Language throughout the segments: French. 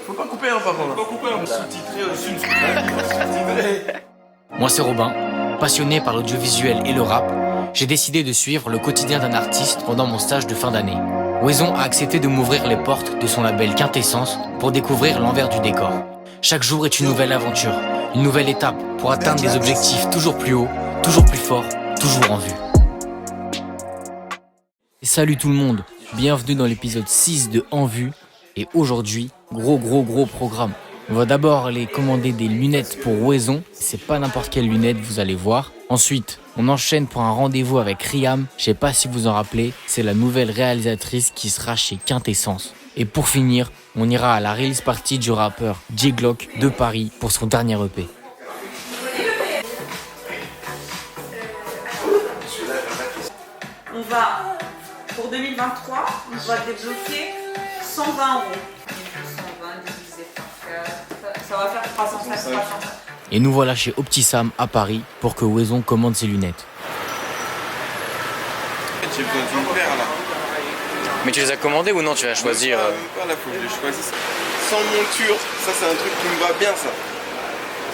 Faut pas couper, hein, par contre. Faut pas couper, hein. Sous-titré au-dessus. Moi, c'est Robin. Passionné par l'audiovisuel et le rap, j'ai décidé de suivre le quotidien d'un artiste pendant mon stage de fin d'année. Wezon a accepté de m'ouvrir les portes de son label Quintessence pour découvrir l'envers du décor. Chaque jour est une nouvelle aventure, une nouvelle étape pour atteindre des objectifs toujours plus hauts, toujours plus forts, toujours en vue. Et salut tout le monde, bienvenue dans l'épisode 6 de En Vue. Et aujourd'hui, gros programme. On va d'abord aller commander des lunettes pour Wezon. C'est pas n'importe quelle lunette, vous allez voir. Ensuite, on enchaîne pour un rendez-vous avec Riam. Je sais pas si vous en rappelez, c'est la nouvelle réalisatrice qui sera chez Quintessence. Et pour finir, on ira à la release party du rappeur J-Glock de Paris pour son dernier EP. On va, pour 2023, on va débloquer 120 €. 120 divisé par 4, ça va faire 305. Et nous voilà chez Optisam à Paris pour que Wezon commande ses lunettes. J'ai besoin d'une paire là. Mais tu les as commandées ou non? Tu vas choisir Pas là, faut que je les choisisse. Sans monture, ça c'est un truc qui me va bien ça.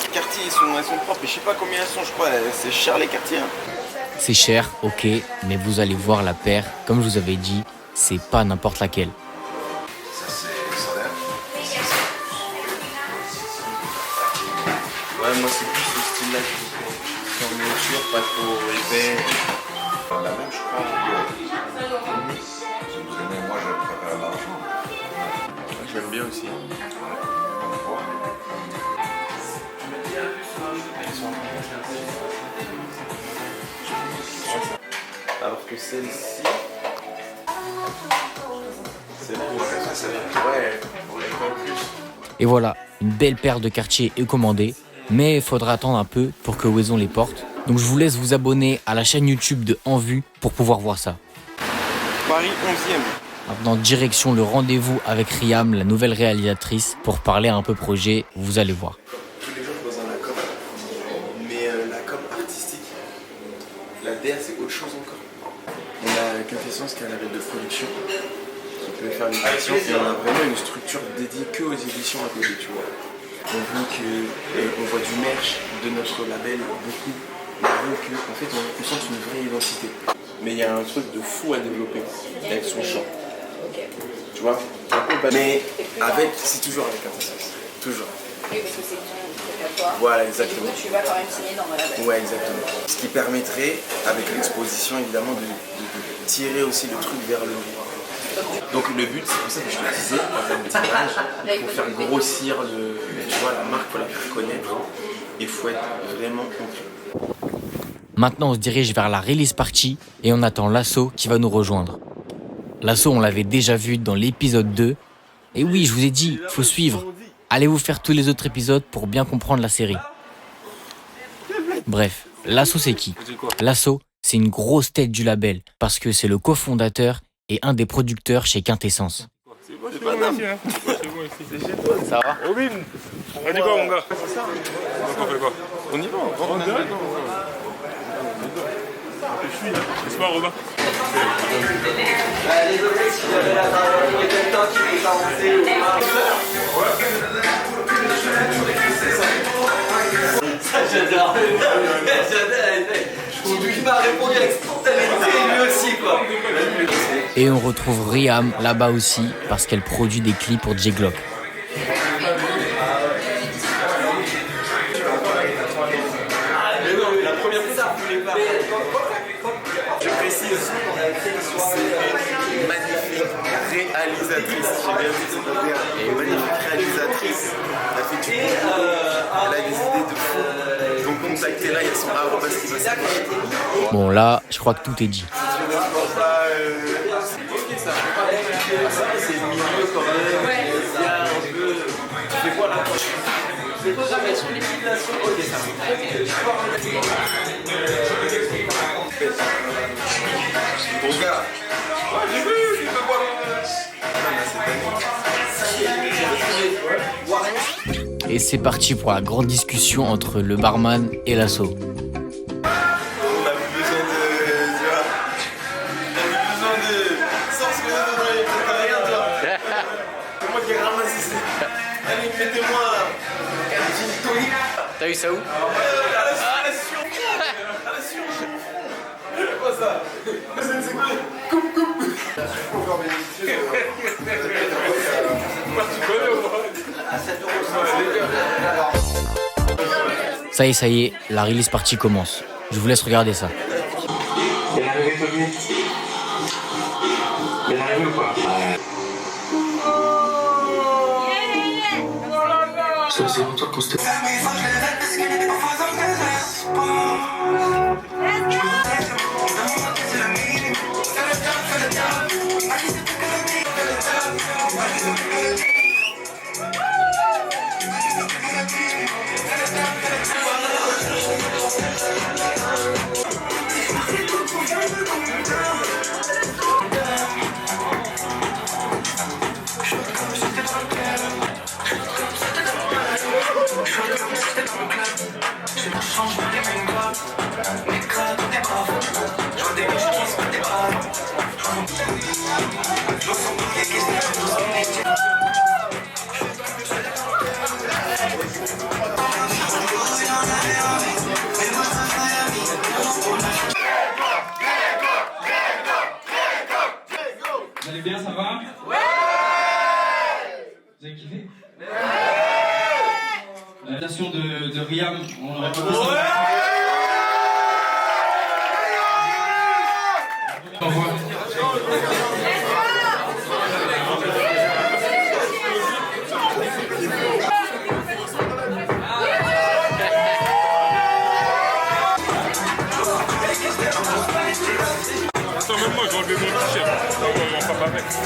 Les quartiers elles sont propres, mais je sais pas combien elles sont, je crois, c'est cher les quartiers. Hein. C'est cher, ok, mais vous allez voir la paire, comme je vous avais dit, c'est pas n'importe laquelle. Ça c'est solaire. Ouais, moi c'est plus ce style là qui sans monture, pas trop épais. La même je crois. Moi je préfère l'argent. J'aime bien aussi. Alors que celle-ci, c'est pour ça, ouais, pour les plus. Et voilà, une belle paire de quartiers est commandée, mais il faudra attendre un peu pour que Wezon les porte. Donc je vous laisse vous abonner à la chaîne YouTube de En Vue pour pouvoir voir ça. Paris 11e. Maintenant, direction le rendez-vous avec Riam, la nouvelle réalisatrice, pour parler un peu projet, vous allez voir. Tous les jours je bosse dans la com, mais la com artistique, la DA c'est autre chose encore. On a Quintessence qui a la label de production, qui peut faire une édition, et on a vraiment une structure dédiée que aux éditions à côté, tu vois. On veut qu'on voit du merch de notre label beaucoup, on veut qu'en fait on sente une vraie identité. Mais il y a un truc de fou à développer avec son chant. Tu vois? Mais avec, c'est toujours avec Quintessence. Toujours. Oui, parce que c'est ton toi. Voilà, exactement. Et du coup, tu vas quand même signer dans la label. Ouais, exactement. Ce qui permettrait, avec l'exposition évidemment, de tirer aussi le truc vers le haut. Donc le but, c'est pour ça que je te disais, en termes de tirage, pour faire grossir tu vois, la marque, pour la faire connaître, il faut être vraiment concret. Maintenant, on se dirige vers la release party et on attend Lasso qui va nous rejoindre. Lasso, on l'avait déjà vu dans l'épisode 2. Et oui, je vous ai dit, faut suivre. Allez vous faire tous les autres épisodes pour bien comprendre la série. Bref, Lasso c'est qui? Lasso, c'est une grosse tête du label parce que c'est le cofondateur et un des producteurs chez Quintessence. C'est pas dame. C'est chez toi. Ça va? Robin, on dit quoi mon gars? On fait quoi? On y va, on y va. Je suis là. C'est pas Robin. Les objectifs, j'avais la parole, il y a quelqu'un qui peut s'avancer ou ça, j'adore. Il m'a répondu avec spontanéité et lui aussi, quoi. Et on retrouve Riam là-bas aussi parce qu'elle produit des clips pour J-Glock. La première fois, ça voulait pas. Je précise, C'est une magnifique réalisatrice. J'ai bien vu son côté. Et une magnifique réalisatrice. Elle a fait du bon boulot. Elle a des idées de fou. Donc contactez-la, il y a son arrobas qui va s'afficher. Bon là, je crois que tout est dit. c'est le milieu quand même. Il y a un peu. Tu fais quoi là? C'est quoi ça? Sur l'équitation. Ok, ça Bon gars. J'ai vu, je peux voir. Et c'est parti pour la grande discussion entre le barman et Lasso. On a plus besoin de. Tu vois, on a plus Mettez-moi un gin tonic. T'as eu ça où? À la sur. C'est quoi ça? C'est quoi? Coupe. Ça y est, la release party commence. Je vous laisse regarder ça. Elle est arrivée, Tommy. Elle est arrivée ou pas? Ça faisait longtemps qu'on s'était... Vous allez bien, ça va? Ouais. Vous avez kiffé? Ouais. La version de Riam, on aurait pas besoin. Attends, même moi, j'ai enlevé mon t-shirt. On va pas mettre.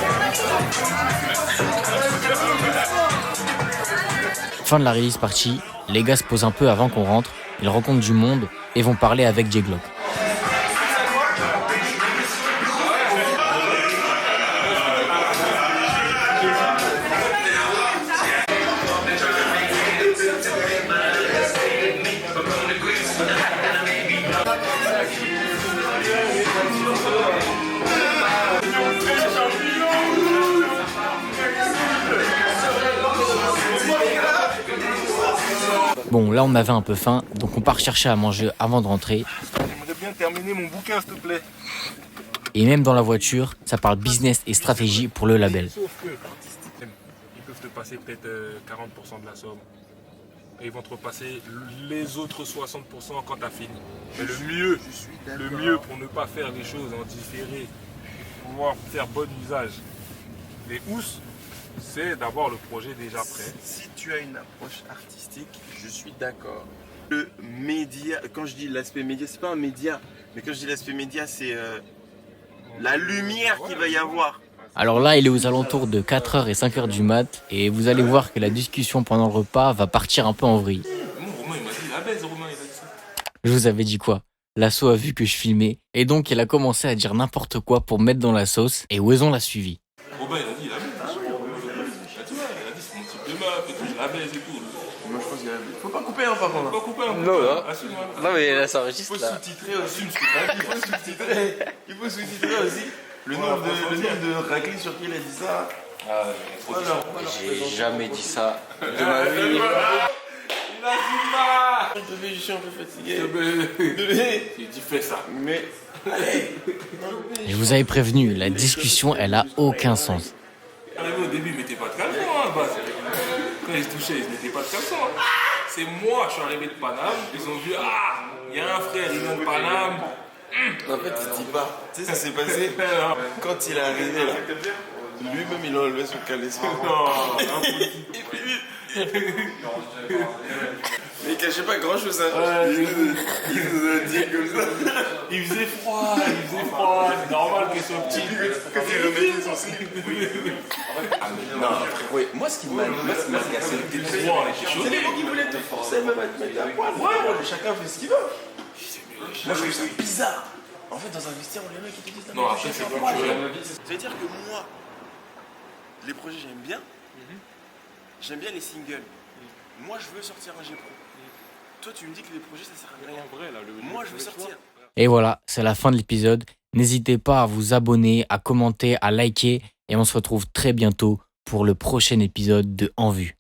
Fin de la release party, les gars se posent un peu avant qu'on rentre, ils rencontrent du monde et vont parler avec J-Glock. Bon, là on avait un peu faim, donc on part chercher à manger avant de rentrer. J'aimerais bien terminer mon bouquin, s'il te plaît. Et même dans la voiture, ça parle business et stratégie pour le label. Sauf que ils peuvent te passer peut-être 40% de la somme. Et ils vont te repasser les autres 60% quand tu as fini. Mais le mieux pour ne pas faire les choses en différé, pour pouvoir faire bon usage des housses, c'est d'avoir le projet déjà prêt. Si tu as une approche artistique, je suis d'accord. Le média, quand je dis l'aspect média, c'est pas un média, mais quand je dis l'aspect média, c'est la lumière qu'il va y avoir. Alors là, il est aux alentours de 4h et 5h du mat, et vous allez voir que la discussion pendant le repas va partir un peu en vrille. Romain, il m'a dit, la baise, Romain, il a dit ça. Je vous avais dit quoi? L'asso a vu que je filmais, et donc elle a commencé à dire n'importe quoi pour mettre dans la sauce, et Wezon l'a suivi. Romain, il a dit, la baise. Tu vois, il a dit, c'est mon type de meuf et tout, je la baise et tout. Moi je pense qu'il faut pas couper hein, par contre. Faut pas couper un peu. Non, là. Assume-moi. Non mais là ça Il enregistre faut là. sous-titrer aussi. Il faut sous-titrer aussi le nombre de raclés sur qui il a dit ça. J'ai jamais dit ça de ma vie. Il a dit mal. Je suis un peu fatigué. Il dit, fais ça. Mais Je vous avais prévenu, la discussion elle a aucun sens. Arrivé au début, ils mettaient pas de caleçon hein, à la base. Quand ils se touchaient, ils mettaient pas de caleçon. Hein. C'est moi, je suis arrivé de Paname, ils ont vu, ah, il y a un frère, il vient de Paname. en fait, il dit pas. Tu sais, ça s'est passé quand il est arrivé là. Lui-même, il a enlevé son caleçon. Non, Mais il cachait pas grand chose. Hein. Il nous a dit comme ça. il faisait froid, c'est normal qu'ils soient petits. Quand il remettait son slip. Non, oui. Moi, ce qui m'a cassé le tête, c'est les mecs qui voulaient te forcer même à te mettre à poil. Ouais, chacun fait ce qu'il veut. Moi, je trouve ça bizarre. En fait, dans un vestiaire, les mecs, ils te disent... Non, après, c'est culturel. C'est-à-dire que moi, les projets, j'aime bien. J'aime bien les singles. Moi, je veux sortir un G-Pro. Toi, tu me dis que les projets, ça sert à rien. Moi, je veux sortir. Et voilà, c'est la fin de l'épisode. N'hésitez pas à vous abonner, à commenter, à liker. Et on se retrouve très bientôt pour le prochain épisode de En Vue.